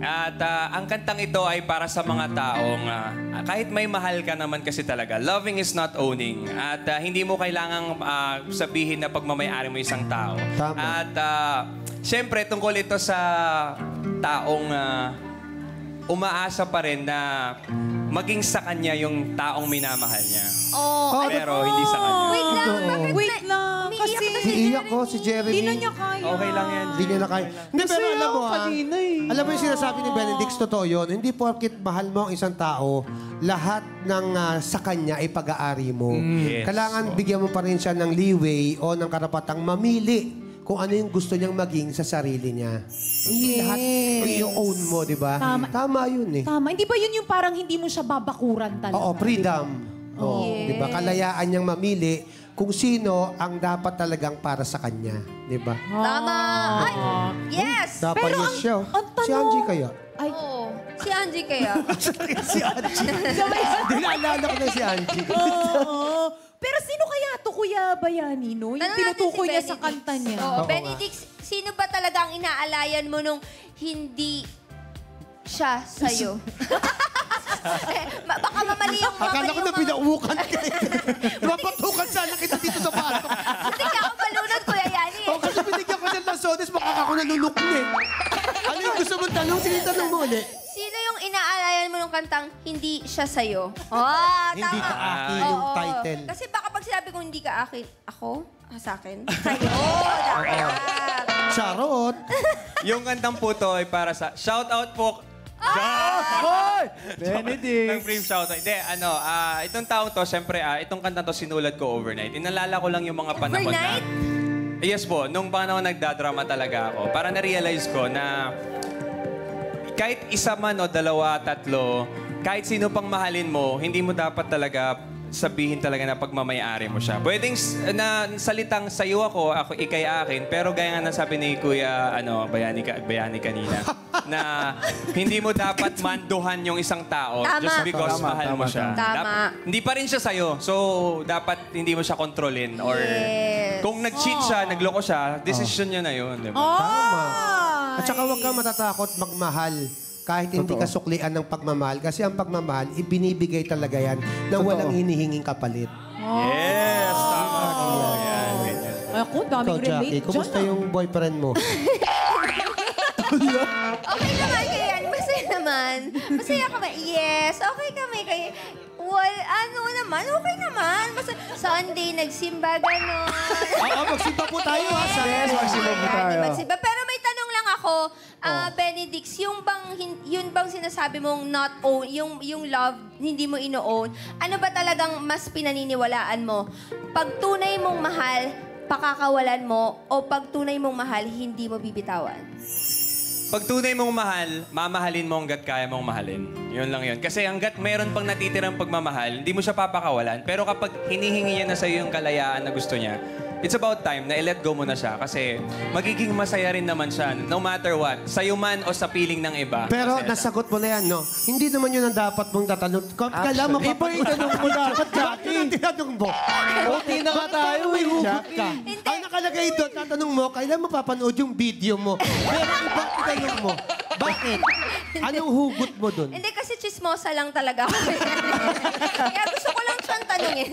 At ang kantang ito ay para sa mga taong kahit may mahal ka naman kasi talaga, loving is not owning. At hindi mo kailangang sabihin na pagmamayari mo isang tao. Tama. At siyempre, tungkol ito sa taong umaasa pa rin na maging sa kanya yung taong minamahal niya. Oh, Pero hindi sa kanya. wait lang. Totoo. Bakit Wait lang, umiiyak kasi- na si Iiyak Jeremy? ko si Jeremy. Hindi na niya kaya. Okay lang yan. Hindi niya na kaya. Hindi, pero Masaya alam mo ako kanina eh. alam mo yung sinasabi ni Benedict, totoo yun. Hindi porkit mahal mo ang isang tao, lahat ng sa kanya ay pag-aari mo. Yes. Kailangan bigyan mo pa rin siya ng leeway o ng karapatang mamili kung ano yung gusto niyang maging sa sarili niya. Hindi lahat i-own mo, di ba? Tama. Tama yun eh. Tama. Hindi ba yun yung parang hindi mo siya babakuran talaga? Oo, freedom. Oo, di ba? Kalayaan niyang mamili kung sino ang dapat talagang para sa kanya. Di ba? Tama. Ay, yes. Dapat Pero yun ang- siya. ang tanong- Si Angie kaya? Ay, Oo. Si Angie kaya. Si Angie. Hindi naalala ko na si Angie. oo. Pero sino kaya to, Kuya Bayani, no? Yung Tanong natin tinutukoy si niya sa Benedict. kanta niya. Oo, Oo Benedict, sino ba talaga ang inaalayan mo nung hindi siya sa'yo? Baka mamali yung... Akala ko na pinauukan ka eh. Mapatukan sana kita dito sa bato. Hindi ka ako malunod, Kuya Yani. O kasi binigyan ko ng lasones, baka ako nalulok na eh. Ano yung gusto mong tanong? Sige, tanong mo ulit. Sino yung inaalayan mo nung kantang hindi siya sa'yo? Oh, Hindi tama. ka akin yung Oo. title. Kasi baka pag sinabi kong hindi ka akin, ako? Sa akin? Sa'yo. Dapat. Charot. Yung kantang puto ay para sa... Shout out po! Hoy! Benedict! Ng brief shoutout. Hindi, itong taong to, siyempre, itong kanta to sinulat ko overnight. Inalala ko lang yung mga panahon Overnight? na... Yes po, nung panahon nagdadrama talaga ako, para na-realize ko na kahit isa man o dalawa, tatlo, kahit sino pang mahalin mo, hindi mo dapat talaga sabihin talaga na pagmamayari mo siya. Pwedeng na salitang sayo ako ikay akin, pero gaya nga nasabi ni Kuya Bayani kanina, na hindi mo dapat manduhan yung isang tao Tama. just because Tama, mahal mo tama, siya. tama. Hindi pa rin siya sayo, so dapat hindi mo siya kontrolin. Or Yes. kung nag-cheat siya, nagloko siya, decision niya na yun. Diba? Tama. At saka huwag kang matatakot magmahal. Kahit hindi ka suklian ng pagmamahal. Kasi ang pagmamahal, ibinibigay talaga yan na walang hinihinging kapalit. Yes, tama. Yan, ganyan. Ay, ako, daming Ikaw, relate Jackie, kumusta dyan, yung boyfriend mo? Okay naman kay Yani. Masaya naman. Masaya ka ba? Yes. Okay kami kay... Well, ano naman? Okay naman. Sunday, nagsimba, gano'n. Oo, magsimba po tayo ha. Yes, magsimba po tayo. Magsimba. Pero may tanong lang ako, Benedict, yun bang sinasabi mong not own, yung love, hindi mo ino-own, ano ba talagang mas pinaniniwalaan mo? Pag tunay mong mahal, pakakawalan mo, o pag tunay mong mahal, hindi mo bibitawan? Pag tunay mong mahal, mamahalin mo hanggat kaya mong mahalin. Yun lang yun. Kasi hanggat meron pang natitirang pagmamahal, hindi mo siya papakawalan. Pero kapag hinihingi niya na sa'yo yung kalayaan na gusto niya, it's about time na i-let go mo na siya. Kasi magiging masaya rin naman siya, no matter what. Sa'yo man o sa piling ng iba. Pero masaya siya. nasagot mo na yan, no? Hindi naman yun ang dapat mong tatanong. Kailan mo Iba yung tanong mo dapat, Bakit yun ang tinanong mo? Okay na nga tayo, May hugot Jackie. ka. Ang nakalagay doon, tatanong mo, kailan mo papanood yung video mo? Pero iba tinanong mo. Bakit? Anong hugot mo doon? Hindi, kasi chismosa lang talaga ako. Kaya gusto ko lang siyang tanungin.